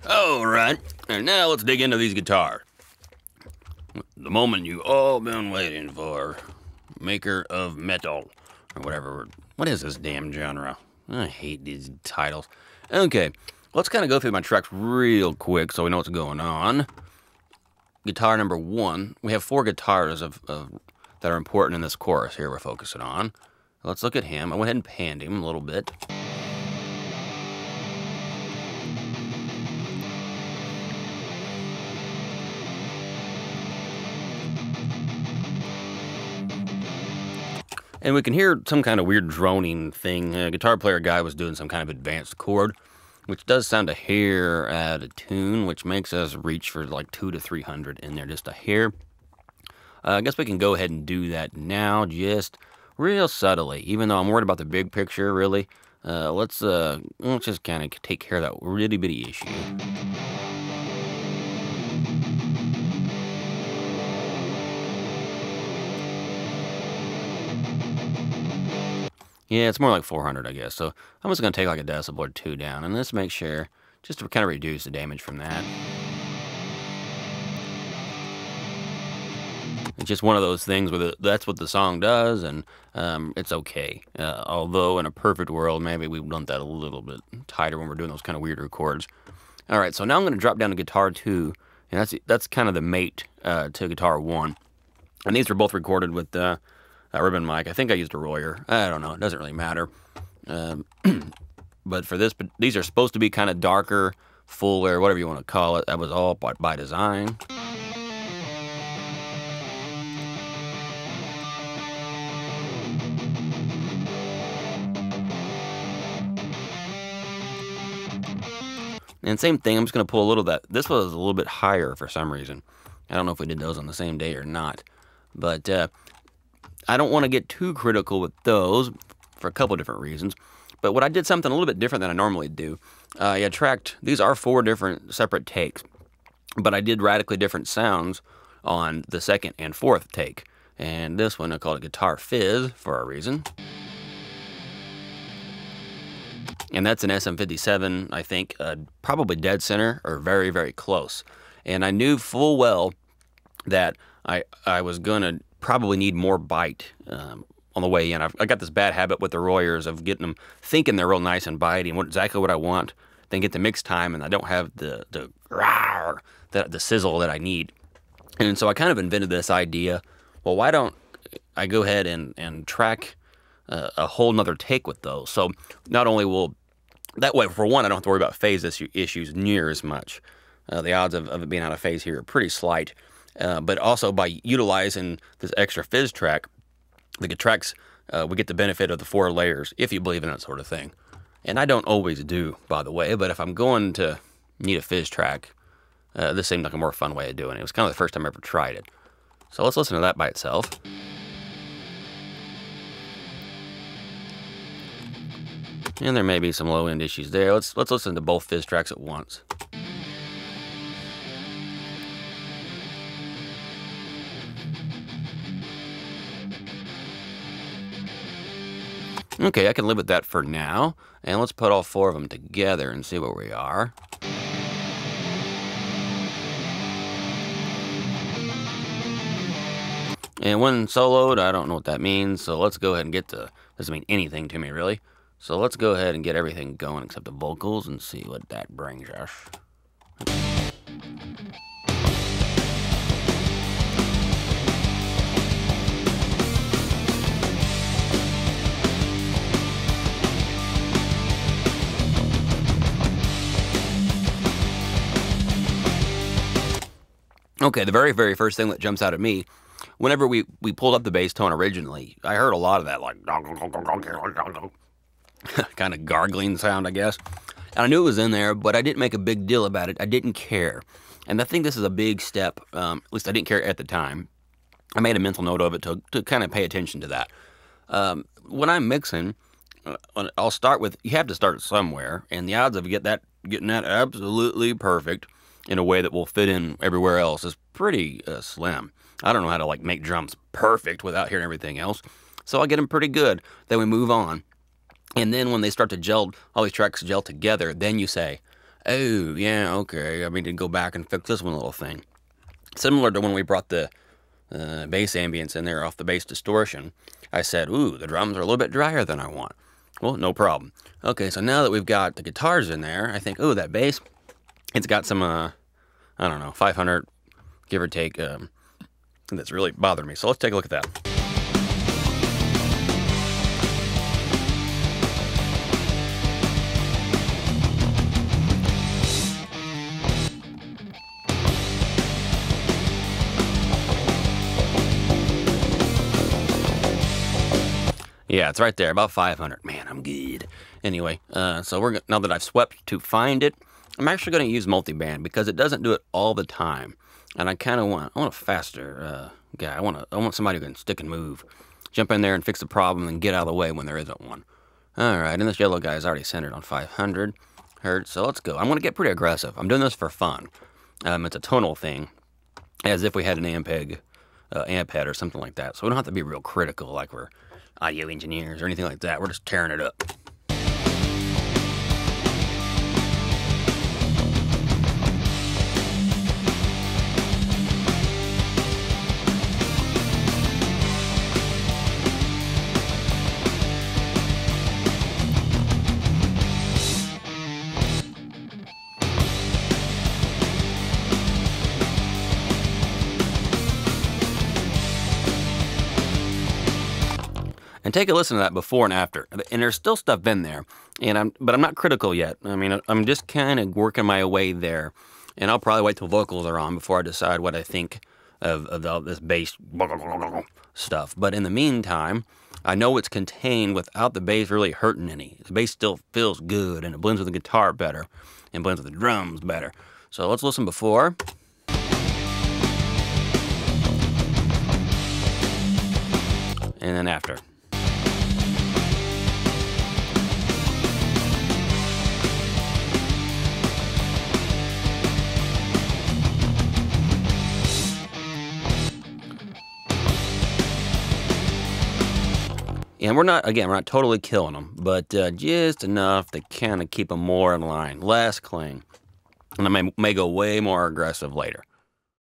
All right, and now let's dig into these guitars. The moment you all been waiting for. Maker of metal, or whatever. What is this damn genre? I hate these titles. Okay, let's kind of go through my tracks real quick so we know what's going on. Guitar number 1. We have 4 guitars that are important in this chorus here we're focusing on. Let's look at him. I went ahead and panned him a little bit. And we can hear some kind of weird droning thing. A guitar player guy was doing some kind of advanced chord, which does sound a hair out of tune, which makes us reach for like 200 to 300 in there, just a hair. I guess we can go ahead and do that now, just real subtly. Even though I'm worried about the big picture, really, let's just kind of take care of that really bitty issue. Yeah, it's more like 400, I guess. So I'm just going to take like a decibel or 2 down, and let's make sure, just to kind of reduce the damage from that. It's just one of those things where that's what the song does, and it's okay. Although in a perfect world, maybe we want that a little bit tighter when we're doing those kind of weirder chords. All right, so now I'm going to drop down to guitar 2, and that's kind of the mate to guitar 1. And these are both recorded with the ribbon mic. I think I used a Royer. I don't know. It doesn't really matter. But for this, these are supposed to be kind of darker, fuller, whatever you want to call it. That was all by design. And same thing, I'm just going to pull a little of that. This was a little bit higher for some reason. I don't know if we did those on the same day or not. But I don't want to get too critical with those for a couple of different reasons. But what I did something a little bit different than I normally do. I tracked, these are 4 different separate takes. But I did radically different sounds on the 2nd and 4th take. And this one I called it Guitar Fizz for a reason. And that's an SM57, I think, probably dead center or very, very close. And I knew full well that I was going to probably need more bite on the way in. I got this bad habit with the Royers of getting them thinking they're real nice and bitey and exactly what I want. Then get the mix time and I don't have the sizzle that I need. And so I kind of invented this idea, well, why don't I go ahead and track a whole nother take with those? So not only will, that way, for one, I don't have to worry about phase issues near as much. The odds of it being out of phase here are pretty slight. But also by utilizing this extra fizz track, we get the benefit of the 4 layers, if you believe in that sort of thing. And I don't always do, by the way, but if I'm going to need a fizz track, this seemed like a more fun way of doing it. It was kind of the first time I ever tried it. So let's listen to that by itself. And there may be some low-end issues there. Let's listen to both fizz tracks at once. Okay, I can live with that for now. And let's put all 4 of them together and see where we are. And when soloed, I don't know what that means, so let's go ahead and get to, doesn't mean anything to me, really. So let's go ahead and get everything going except the vocals and see what that brings us. Okay, the very, very first thing that jumps out at me, whenever we pulled up the bass tone originally, I heard a lot of that, like, kind of gargling sound, I guess. And I knew it was in there, but I didn't make a big deal about it. I didn't care. And I think this is a big step, at least I didn't care at the time. I made a mental note of it to kind of pay attention to that. When I'm mixing, I'll start with, you have to start somewhere, and the odds of getting that absolutely perfect in a way that will fit in everywhere else is pretty slim. I don't know how to like make drums perfect without hearing everything else, so I get them pretty good. Then we move on. And then when they start to gel, all these tracks gel together, then you say, Oh, yeah, okay. I mean, to go back and fix this one little thing. Similar to when we brought the bass ambience in there off the bass distortion. I said, ooh, the drums are a little bit drier than I want. Well, no problem. Okay, so now that we've got the guitars in there, I think, ooh, that bass, it's got some, I don't know, 500, give or take, that's really bothering me. So let's take a look at that. Yeah, it's right there, about 500. Man, I'm good. Anyway, so now that I've swept to find it, I'm actually going to use multiband because it doesn't do it all the time, and I want a faster guy. I want somebody who can stick and move, jump in there and fix the problem, and get out of the way when there isn't one. All right, and this yellow guy is already centered on 500 hertz, so let's go. I'm going to get pretty aggressive. I'm doing this for fun. It's a tonal thing, as if we had an amp head or something like that. So we don't have to be real critical like we're audio engineers or anything like that. We're just tearing it up. And take a listen to that before and after. And there's still stuff in there, but I'm not critical yet. I mean, I'm just kind of working my way there, and I'll probably wait till vocals are on before I decide what I think of this bass stuff. But in the meantime, I know it's contained without the bass really hurting any. The bass still feels good, and it blends with the guitar better, and blends with the drums better. So let's listen before. And then after. And we're not totally killing them, but just enough to kind of keep them more in line, less clean. And I may go way more aggressive later.